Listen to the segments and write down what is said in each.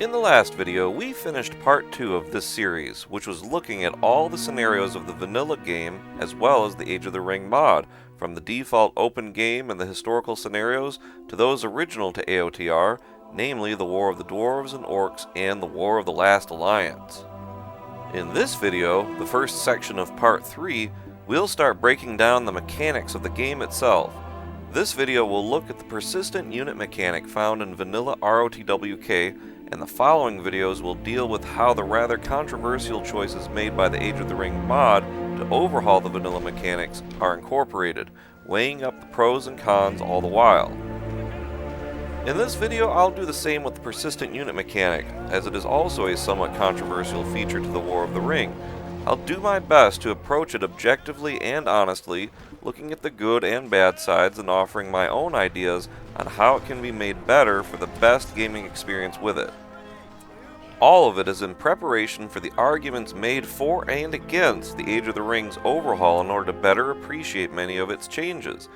In the last video, we finished part 2 of this series, which was looking at all the scenarios of the vanilla game as well as the Age of the Ring mod, from the default open game and the historical scenarios to those original to AOTR, namely the War of the Dwarves and Orcs and the War of the Last Alliance. In this video, the first section of part 3, we'll start breaking down the mechanics of the game itself. This video will look at the persistent unit mechanic found in vanilla ROTWK, and the following videos will deal with how the rather controversial choices made by the Age of the Ring mod to overhaul the vanilla mechanics are incorporated, weighing up the pros and cons all the while. In this video, I'll do the same with the persistent unit mechanic, as it is also a somewhat controversial feature to the War of the Ring. I'll do my best to approach it objectively and honestly, looking at the good and bad sides and offering my own ideas on how it can be made better for the best gaming experience with it. All of it is in preparation for the arguments made for and against the Age of the Ring's overhaul in order to better appreciate many of its changes.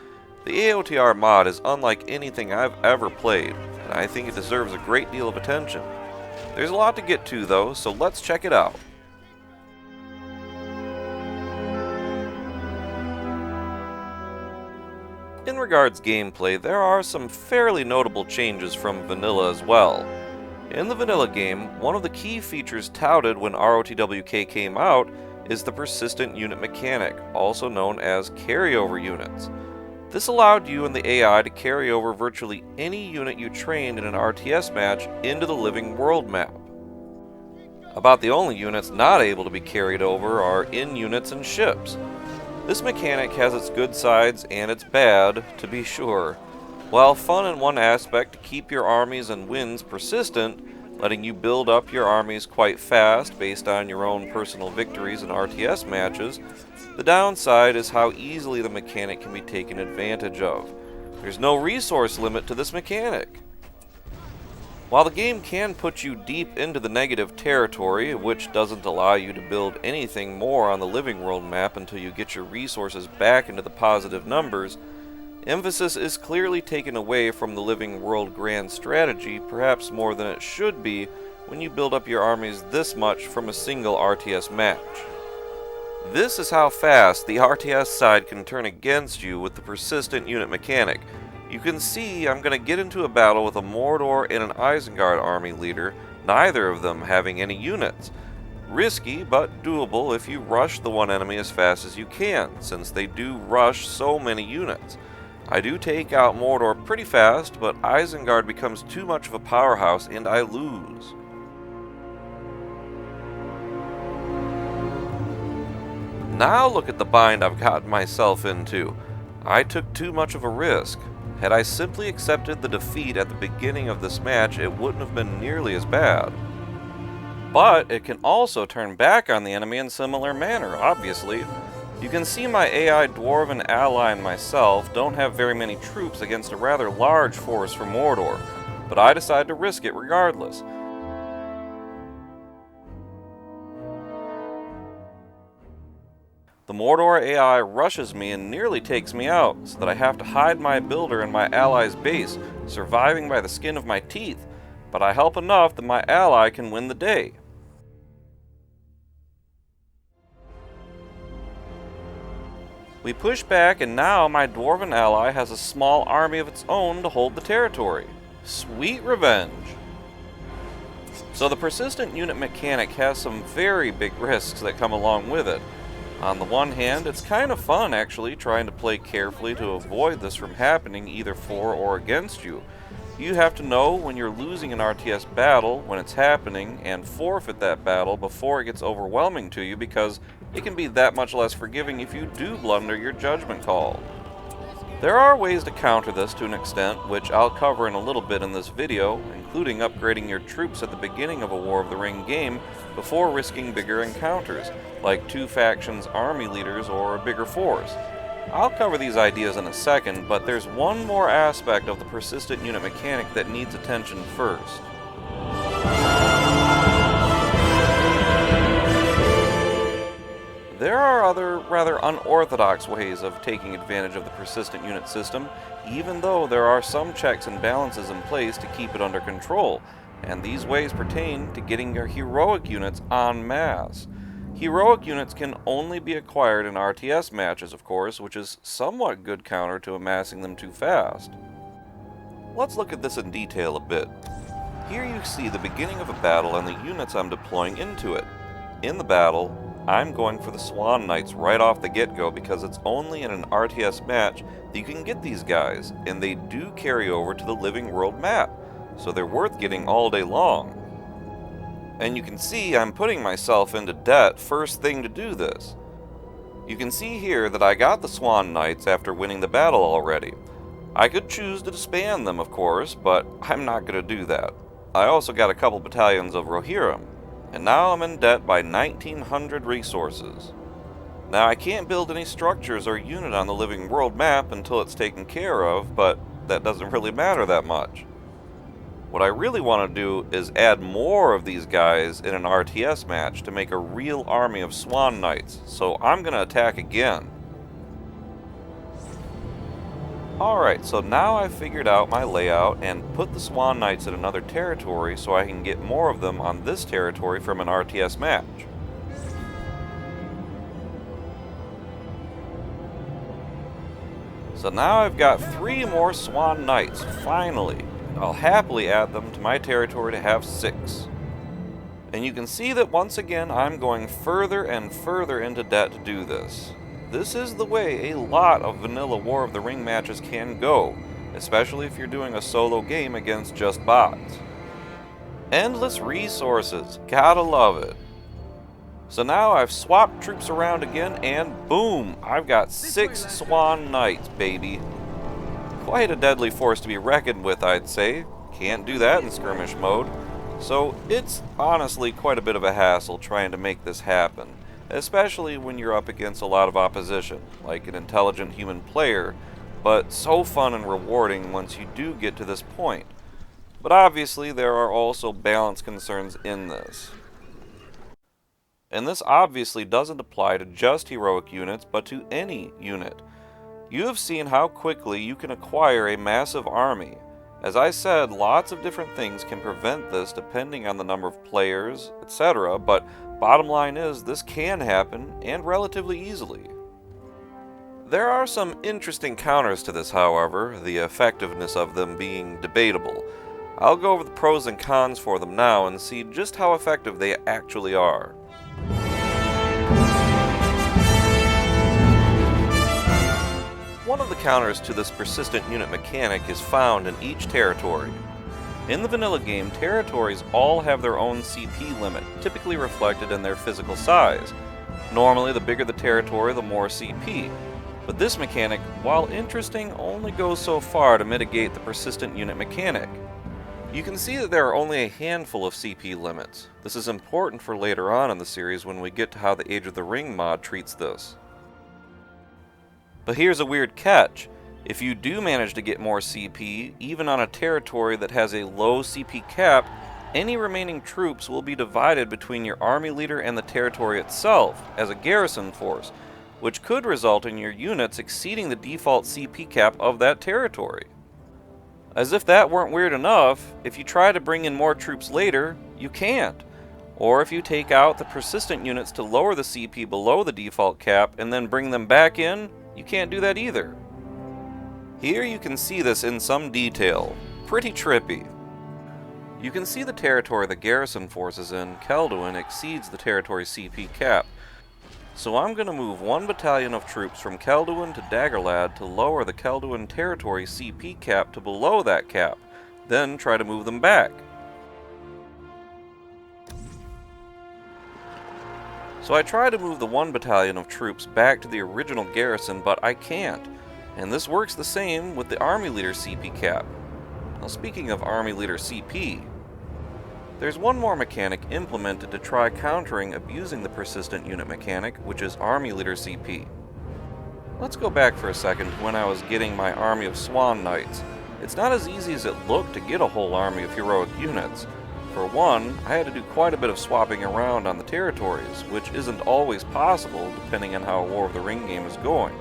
The AOTR mod is unlike anything I've ever played, and I think it deserves a great deal of attention. There's a lot to get to though, so let's check it out. In regards gameplay, there are some fairly notable changes from vanilla as well. In the vanilla game, one of the key features touted when ROTWK came out is the persistent unit mechanic, also known as carryover units. This allowed you and the AI to carry over virtually any unit you trained in an RTS match into the living world map. About the only units not able to be carried over are in-units and ships. This mechanic has its good sides and its bad, to be sure. While fun in one aspect to keep your armies and wins persistent, letting you build up your armies quite fast based on your own personal victories in RTS matches, the downside is how easily the mechanic can be taken advantage of. There's no resource limit to this mechanic. While the game can put you deep into the negative territory, which doesn't allow you to build anything more on the living world map until you get your resources back into the positive numbers, emphasis is clearly taken away from the living world grand strategy, perhaps more than it should be when you build up your armies this much from a single RTS match. This is how fast the RTS side can turn against you with the persistent unit mechanic. You can see I'm going to get into a battle with a Mordor and an Isengard army leader, neither of them having any units. Risky, but doable if you rush the one enemy as fast as you can, since they do rush so many units. I do take out Mordor pretty fast, but Isengard becomes too much of a powerhouse and I lose. Now look at the bind I've gotten myself into. I took too much of a risk. Had I simply accepted the defeat at the beginning of this match, it wouldn't have been nearly as bad. But it can also turn back on the enemy in similar manner, obviously. You can see my AI Dwarven ally and myself don't have very many troops against a rather large force from Mordor, but I decide to risk it regardless. The Mordor AI rushes me and nearly takes me out, so that I have to hide my builder in my ally's base, surviving by the skin of my teeth, but I help enough that my ally can win the day. We push back, and now my Dwarven ally has a small army of its own to hold the territory. Sweet revenge! So the persistent unit mechanic has some very big risks that come along with it. On the one hand, it's kind of fun actually trying to play carefully to avoid this from happening either for or against you. You have to know when you're losing an RTS battle when it's happening and forfeit that battle before it gets overwhelming to you, because it can be that much less forgiving if you do blunder your judgment call. There are ways to counter this to an extent, which I'll cover in a little bit in this video, including upgrading your troops at the beginning of a War of the Ring game before risking bigger encounters, like 2 factions army leaders or a bigger force. I'll cover these ideas in a second, but there's one more aspect of the persistent unit mechanic that needs attention first. There are other rather unorthodox ways of taking advantage of the persistent unit system, even though there are some checks and balances in place to keep it under control. and these ways pertain to getting your heroic units en masse. Heroic units can only be acquired in RTS matches, of course, which is somewhat good counter to amassing them too fast. Let's look at this in detail a bit. Here you see the beginning of a battle and the units I'm deploying into it. In the battle, I'm going for the Swan Knights right off the get-go because it's only in an RTS match that you can get these guys, and they do carry over to the Living World map, so they're worth getting all day long. And you can see I'm putting myself into debt first thing to do this. You can see here that I got the Swan Knights after winning the battle already. I could choose to disband them, of course, but I'm not going to do that. I also got a couple battalions of Rohirrim, and now I'm in debt by 1900 resources. Now I can't build any structures or unit on the Living World map until it's taken care of, but that doesn't really matter that much. What I really want to do is add more of these guys in an RTS match to make a real army of Swan Knights, so I'm going to attack again. Alright, so now I've figured out my layout and put the Swan Knights in another territory so I can get more of them on this territory from an RTS match. So now I've got 3 more Swan Knights, finally. I'll happily add them to my territory to have 6. And you can see that once again I'm going further and further into debt to do this. This is the way a lot of vanilla War of the Ring matches can go, especially if you're doing a solo game against just bots. Endless resources, gotta love it. So now I've swapped troops around again and boom, I've got 6 Swan Knights, baby. Quite a deadly force to be reckoned with, I'd say. Can't do that in skirmish mode. So it's honestly quite a bit of a hassle trying to make this happen, especially when you're up against a lot of opposition, like an intelligent human player, but so fun and rewarding once you do get to this point. But obviously there are also balance concerns in this. And this obviously doesn't apply to just heroic units, but to any unit. You have seen how quickly you can acquire a massive army. As I said, lots of different things can prevent this depending on the number of players, etc., but bottom line is this can happen, and relatively easily. There are some interesting counters to this, however, the effectiveness of them being debatable. I'll go over the pros and cons for them now and see just how effective they actually are. One of the counters to this persistent unit mechanic is found in each territory. In the vanilla game, territories all have their own CP limit, typically reflected in their physical size. Normally, the bigger the territory, the more CP. But this mechanic, while interesting, only goes so far to mitigate the persistent unit mechanic. You can see that there are only a handful of CP limits. This is important for later on in the series when we get to how the Age of the Ring mod treats this. But here's a weird catch. If you do manage to get more CP, even on a territory that has a low CP cap, any remaining troops will be divided between your army leader and the territory itself as a garrison force, which could result in your units exceeding the default CP cap of that territory. As if that weren't weird enough, if you try to bring in more troops later, you can't. Or if you take out the persistent units to lower the CP below the default cap and then bring them back in, you can't do that either. Here you can see this in some detail. Pretty trippy. You can see the territory the garrison force is in, Kelduin, exceeds the territory's CP cap. So I'm going to move 1 battalion of troops from Kelduin to Daggerlad to lower the Kelduin territory CP cap to below that cap, then try to move them back. So I try to move the 1 battalion of troops back to the original garrison, but I can't. And this works the same with the Army Leader CP cap. Now speaking of Army Leader CP, there's one more mechanic implemented to try countering abusing the persistent unit mechanic, which is Army Leader CP. Let's go back for a second to when I was getting my army of Swan Knights. It's not as easy as it looked to get a whole army of heroic units. For one, I had to do quite a bit of swapping around on the territories, which isn't always possible depending on how a War of the Ring game is going.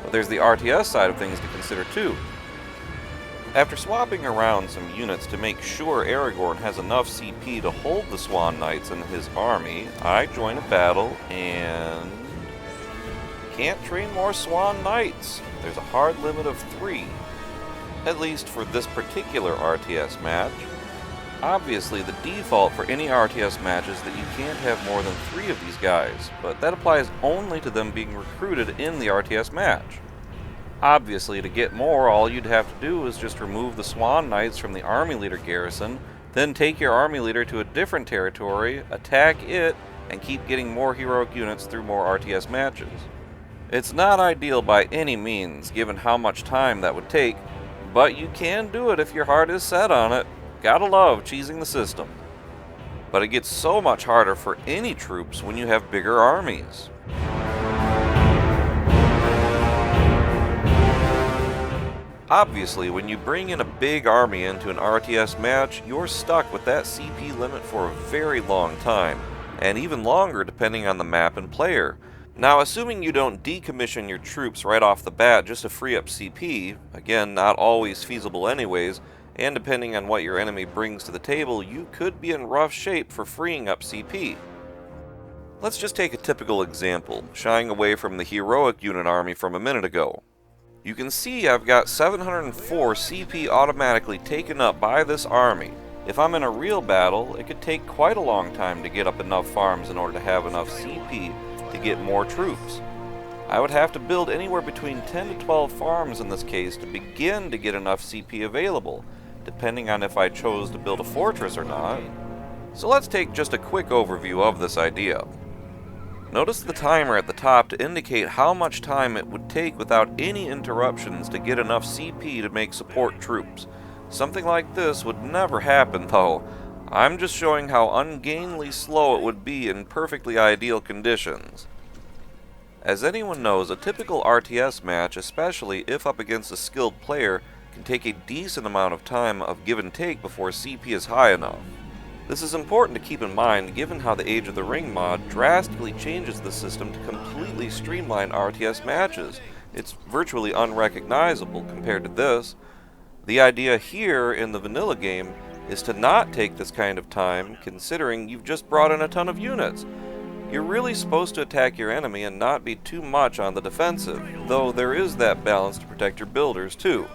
But there's the RTS side of things to consider too. After swapping around some units to make sure Aragorn has enough CP to hold the Swan Knights in his army, I join a battle and can't train more Swan Knights. There's a hard limit of 3, at least for this particular RTS match. Obviously, the default for any RTS match is that you can't have more than 3 of these guys, but that applies only to them being recruited in the RTS match. Obviously, to get more, all you'd have to do is just remove the Swan Knights from the Army Leader garrison, then take your Army Leader to a different territory, attack it, and keep getting more heroic units through more RTS matches. It's not ideal by any means, given how much time that would take, but you can do it if your heart is set on it. Gotta love cheesing the system. But it gets so much harder for any troops when you have bigger armies. Obviously, when you bring in a big army into an RTS match, you're stuck with that CP limit for a very long time, and even longer depending on the map and player. Now, assuming you don't decommission your troops right off the bat just to free up CP, again, not always feasible anyways, and depending on what your enemy brings to the table, you could be in rough shape for freeing up CP. Let's just take a typical example, shying away from the heroic unit army from a minute ago. You can see I've got 704 CP automatically taken up by this army. If I'm in a real battle, it could take quite a long time to get up enough farms in order to have enough CP to get more troops. I would have to build anywhere between 10 to 12 farms in this case to begin to get enough CP available, depending on if I chose to build a fortress or not. So let's take just a quick overview of this idea. Notice the timer at the top to indicate how much time it would take without any interruptions to get enough CP to make support troops. Something like this would never happen though. I'm just showing how ungainly slow it would be in perfectly ideal conditions. As anyone knows, a typical RTS match, especially if up against a skilled player, can take a decent amount of time of give and take before CP is high enough. This is important to keep in mind given how the Age of the Ring mod drastically changes the system to completely streamline RTS matches. It's virtually unrecognizable compared to this. The idea here in the vanilla game is to not take this kind of time, considering you've just brought in a ton of units. You're really supposed to attack your enemy and not be too much on the defensive, though there is that balance to protect your builders too.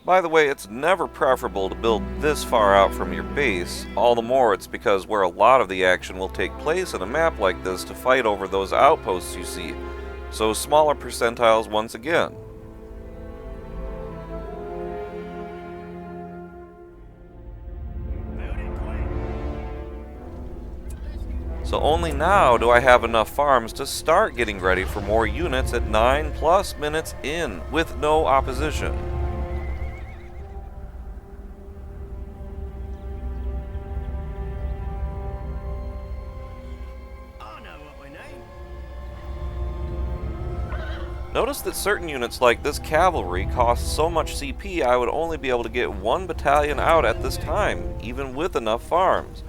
By the way, it's never preferable to build this far out from your base, all the more it's because where a lot of the action will take place in a map like this to fight over those outposts you see, so smaller percentiles once again. So only now do I have enough farms to start getting ready for more units at 9+ minutes in, with no opposition. Notice that certain units like this cavalry cost so much CP I would only be able to get 1 battalion out at this time, even with enough farms.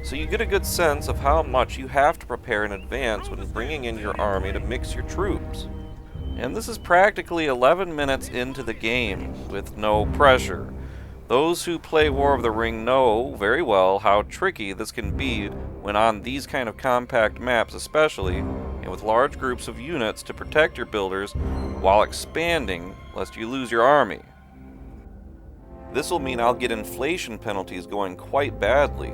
So you get a good sense of how much you have to prepare in advance when bringing in your army to mix your troops. And this is practically 11 minutes into the game, with no pressure. Those who play War of the Ring know very well how tricky this can be when on these kind of compact maps especially, and with large groups of units to protect your builders while expanding lest you lose your army. This will mean I'll get inflation penalties going quite badly.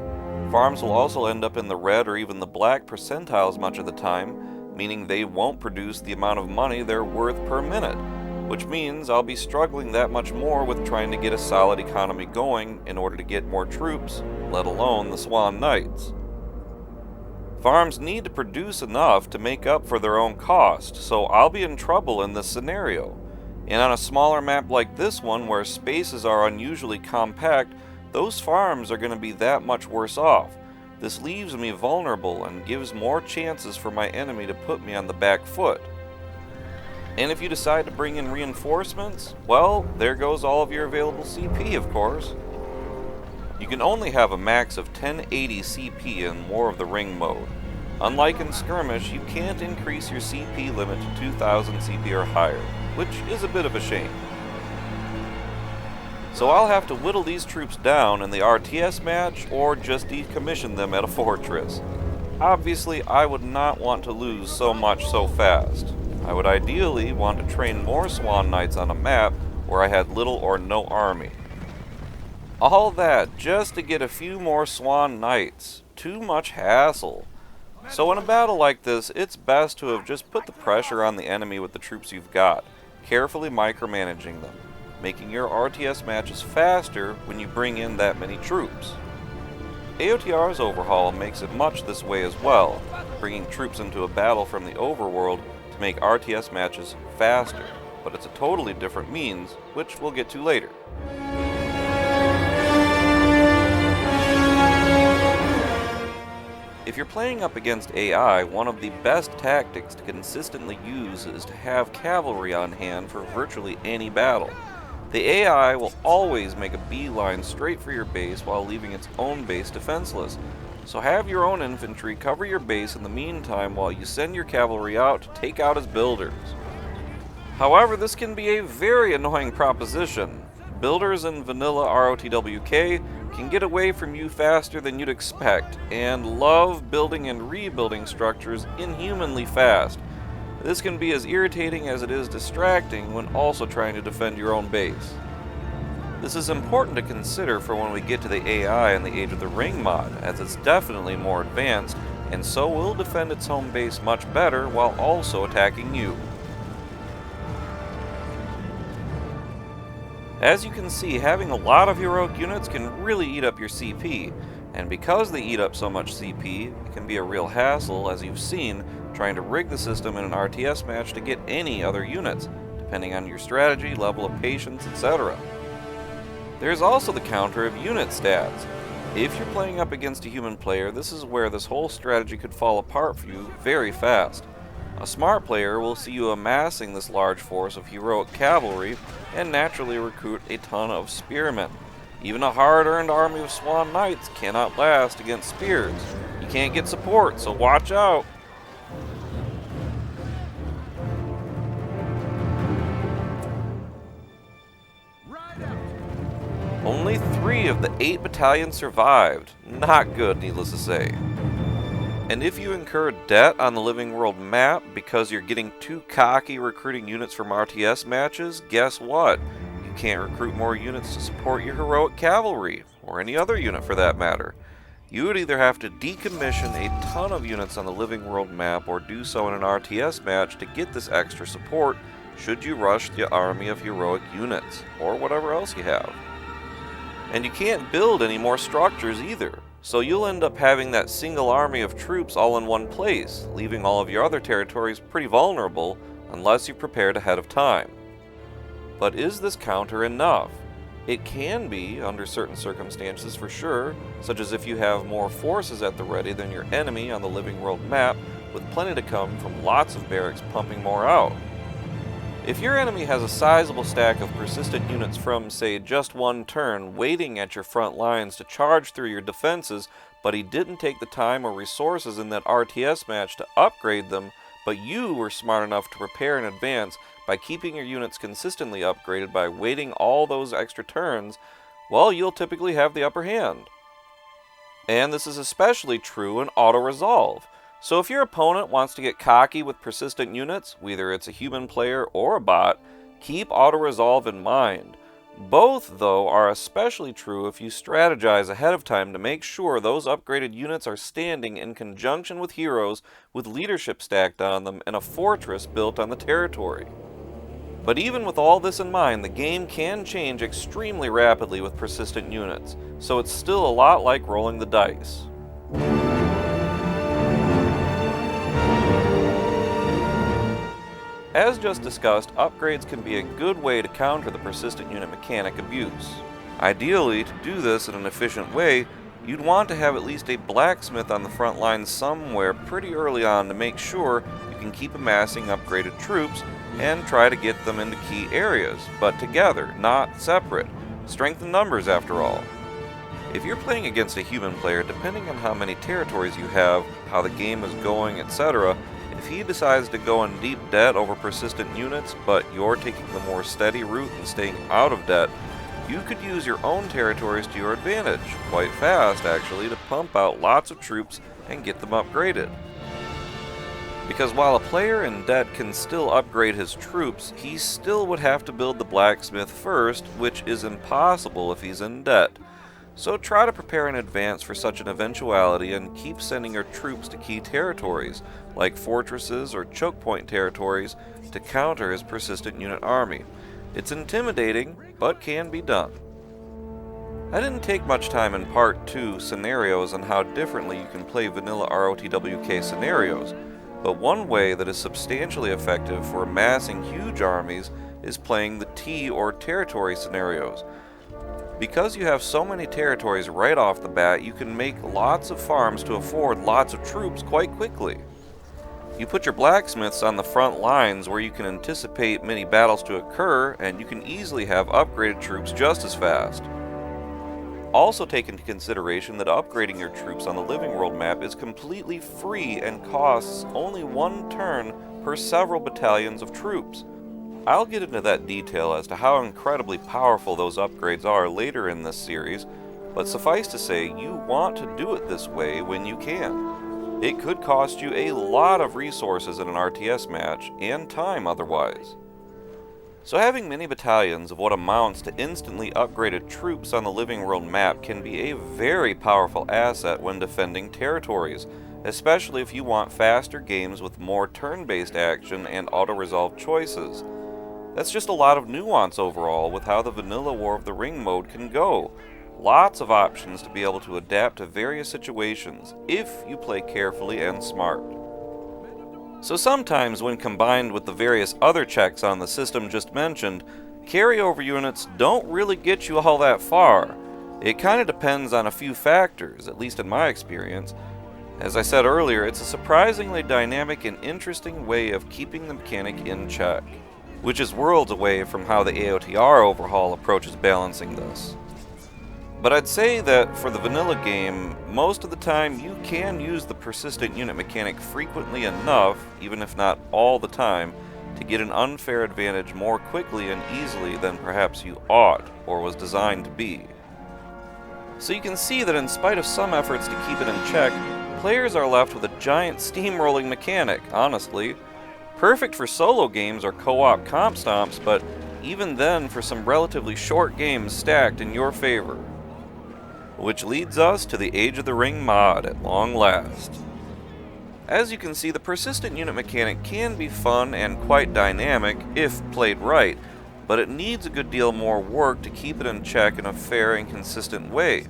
Farms will also end up in the red or even the black percentiles much of the time, meaning they won't produce the amount of money they're worth per minute, which means I'll be struggling that much more with trying to get a solid economy going in order to get more troops, let alone the Swan Knights. Farms need to produce enough to make up for their own cost, so I'll be in trouble in this scenario. And on a smaller map like this one, where spaces are unusually compact, those farms are going to be that much worse off. This leaves me vulnerable and gives more chances for my enemy to put me on the back foot. And if you decide to bring in reinforcements, well, there goes all of your available CP, of course. You can only have a max of 1080 CP in War of the Ring mode. Unlike in Skirmish, you can't increase your CP limit to 2000 CP or higher, which is a bit of a shame. So I'll have to whittle these troops down in the RTS match or just decommission them at a fortress. Obviously, I would not want to lose so much so fast. I would ideally want to train more Swan Knights on a map where I had little or no army. All that just to get a few more Swan Knights. Too much hassle. So in a battle like this, it's best to have just put the pressure on the enemy with the troops you've got, carefully micromanaging them, making your RTS matches faster when you bring in that many troops. AOTR's overhaul makes it much this way as well, bringing troops into a battle from the overworld to make RTS matches faster, but it's a totally different means, which we'll get to later. If you're playing up against AI, one of the best tactics to consistently use is to have cavalry on hand for virtually any battle. The AI will always make a beeline straight for your base while leaving its own base defenseless, so have your own infantry cover your base in the meantime while you send your cavalry out to take out his builders. However, this can be a very annoying proposition. Builders in vanilla ROTWK can get away from you faster than you'd expect, and love building and rebuilding structures inhumanly fast. This can be as irritating as it is distracting when also trying to defend your own base. This is important to consider for when we get to the AI in the Age of the Ring mod, as it's definitely more advanced, and so will defend its home base much better while also attacking you. As you can see, having a lot of heroic units can really eat up your CP, and because they eat up so much CP, it can be a real hassle, as you've seen, trying to rig the system in an RTS match to get any other units, depending on your strategy, level of patience, etc. There's also the counter of unit stats. If you're playing up against a human player, this is where this whole strategy could fall apart for you very fast. A smart player will see you amassing this large force of heroic cavalry and naturally recruit a ton of spearmen. Even a hard-earned army of Swan Knights cannot last against spears. You can't get support, so watch out! Only 3 of the 8 battalions survived. Not good, needless to say. And if you incur debt on the Living World map because you're getting too cocky recruiting units from RTS matches, guess what? You can't recruit more units to support your heroic cavalry, or any other unit for that matter. You would either have to decommission a ton of units on the Living World map or do so in an RTS match to get this extra support should you rush the army of heroic units, or whatever else you have. And you can't build any more structures either. So you'll end up having that single army of troops all in one place, leaving all of your other territories pretty vulnerable unless you prepared ahead of time. But is this counter enough? It can be, under certain circumstances for sure, such as if you have more forces at the ready than your enemy on the Living World map, with plenty to come from lots of barracks pumping more out. If your enemy has a sizable stack of persistent units from, say, just one turn waiting at your front lines to charge through your defenses, but he didn't take the time or resources in that RTS match to upgrade them, but you were smart enough to prepare in advance by keeping your units consistently upgraded by waiting all those extra turns, well, you'll typically have the upper hand. And this is especially true in auto-resolve. So if your opponent wants to get cocky with persistent units, whether it's a human player or a bot, keep auto-resolve in mind. Both, though, are especially true if you strategize ahead of time to make sure those upgraded units are standing in conjunction with heroes with leadership stacked on them and a fortress built on the territory. But even with all this in mind, the game can change extremely rapidly with persistent units, so it's still a lot like rolling the dice. As just discussed, upgrades can be a good way to counter the persistent unit mechanic abuse. Ideally, to do this in an efficient way, you'd want to have at least a blacksmith on the front line somewhere pretty early on to make sure you can keep amassing upgraded troops and try to get them into key areas, but together, not separate. Strength in numbers, after all. If you're playing against a human player, depending on how many territories you have, how the game is going, etc., if he decides to go in deep debt over persistent units, but you're taking the more steady route and staying out of debt, you could use your own territories to your advantage, quite fast actually, to pump out lots of troops and get them upgraded. Because while a player in debt can still upgrade his troops, he still would have to build the blacksmith first, which is impossible if he's in debt. So try to prepare in advance for such an eventuality and keep sending your troops to key territories, like fortresses or choke point territories, to counter his persistent unit army. It's intimidating, but can be done. I didn't take much time in Part 2 scenarios on how differently you can play vanilla ROTWK scenarios, but one way that is substantially effective for amassing huge armies is playing the T or territory scenarios. Because you have so many territories right off the bat, you can make lots of farms to afford lots of troops quite quickly. You put your blacksmiths on the front lines where you can anticipate many battles to occur, and you can easily have upgraded troops just as fast. Also take into consideration that upgrading your troops on the Living World map is completely free and costs only 1 turn per several battalions of troops. I'll get into that detail as to how incredibly powerful those upgrades are later in this series, but suffice to say, you want to do it this way when you can. It could cost you a lot of resources in an RTS match, and time otherwise. So having many battalions of what amounts to instantly upgraded troops on the Living World map can be a very powerful asset when defending territories, especially if you want faster games with more turn-based action and auto-resolve choices. That's just a lot of nuance overall with how the vanilla War of the Ring mode can go. Lots of options to be able to adapt to various situations, if you play carefully and smart. So sometimes when combined with the various other checks on the system just mentioned, carryover units don't really get you all that far. It kinda depends on a few factors, at least in my experience. As I said earlier, it's a surprisingly dynamic and interesting way of keeping the mechanic in check, which is worlds away from how the AOTR overhaul approaches balancing this. But I'd say that for the vanilla game, most of the time you can use the persistent unit mechanic frequently enough, even if not all the time, to get an unfair advantage more quickly and easily than perhaps you ought or was designed to be. So you can see that in spite of some efforts to keep it in check, players are left with a giant steamrolling mechanic, honestly. Perfect for solo games or co-op comp stomps, but even then for some relatively short games stacked in your favor. Which leads us to the Age of the Ring mod at long last. As you can see, the persistent unit mechanic can be fun and quite dynamic if played right, but it needs a good deal more work to keep it in check in a fair and consistent way.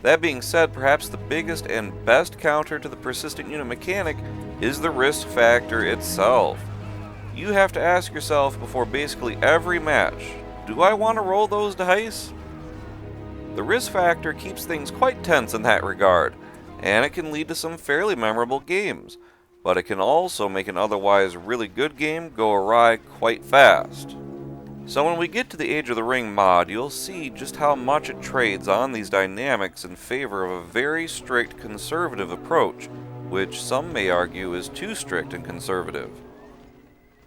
That being said, perhaps the biggest and best counter to the persistent unit mechanic is the risk factor itself. You have to ask yourself before basically every match, do I want to roll those dice? The risk factor keeps things quite tense in that regard, and it can lead to some fairly memorable games, but it can also make an otherwise really good game go awry quite fast. So when we get to the Age of the Ring mod, you'll see just how much it trades on these dynamics in favor of a very strict conservative approach, which some may argue is too strict and conservative.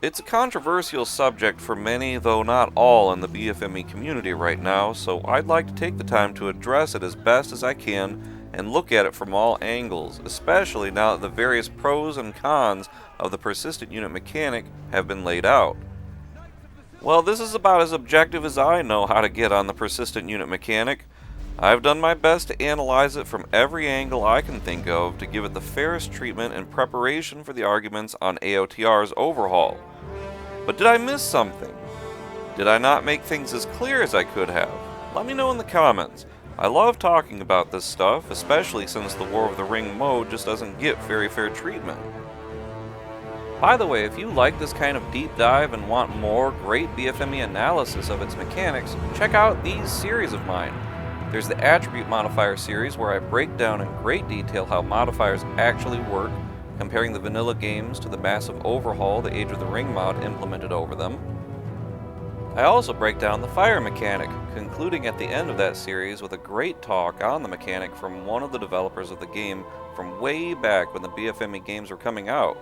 It's a controversial subject for many, though not all, in the BFME community right now, so I'd like to take the time to address it as best as I can and look at it from all angles, especially now that the various pros and cons of the persistent unit mechanic have been laid out. Well, this is about as objective as I know how to get on the persistent unit mechanic. I've done my best to analyze it from every angle I can think of to give it the fairest treatment in preparation for the arguments on AOTR's overhaul. But did I miss something? Did I not make things as clear as I could have? Let me know in the comments. I love talking about this stuff, especially since the War of the Ring mode just doesn't get very fair treatment. By the way, if you like this kind of deep dive and want more great BFME analysis of its mechanics, check out these series of mine. There's the Attribute Modifier series, where I break down in great detail how modifiers actually work, comparing the vanilla games to the massive overhaul the Age of the Ring mod implemented over them. I also break down the fire mechanic, concluding at the end of that series with a great talk on the mechanic from one of the developers of the game from way back when the BFME games were coming out.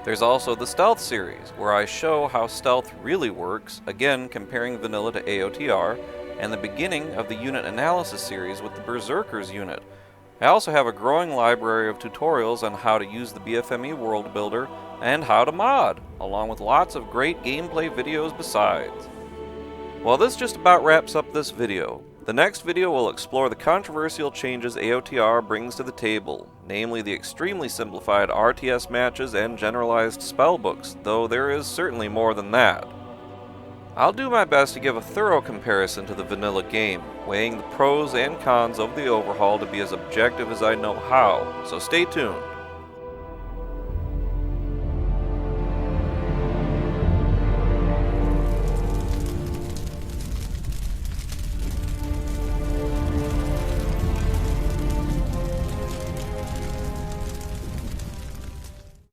There's also the Stealth series, where I show how stealth really works, again comparing vanilla to AOTR, and the beginning of the unit analysis series with the Berserkers unit. I also have a growing library of tutorials on how to use the BFME world builder and how to mod, along with lots of great gameplay videos besides. Well, this just about wraps up this video. The next video will explore the controversial changes AOTR brings to the table, namely the extremely simplified RTS matches and generalized spellbooks, though there is certainly more than that. I'll do my best to give a thorough comparison to the vanilla game, weighing the pros and cons of the overhaul to be as objective as I know how, so stay tuned.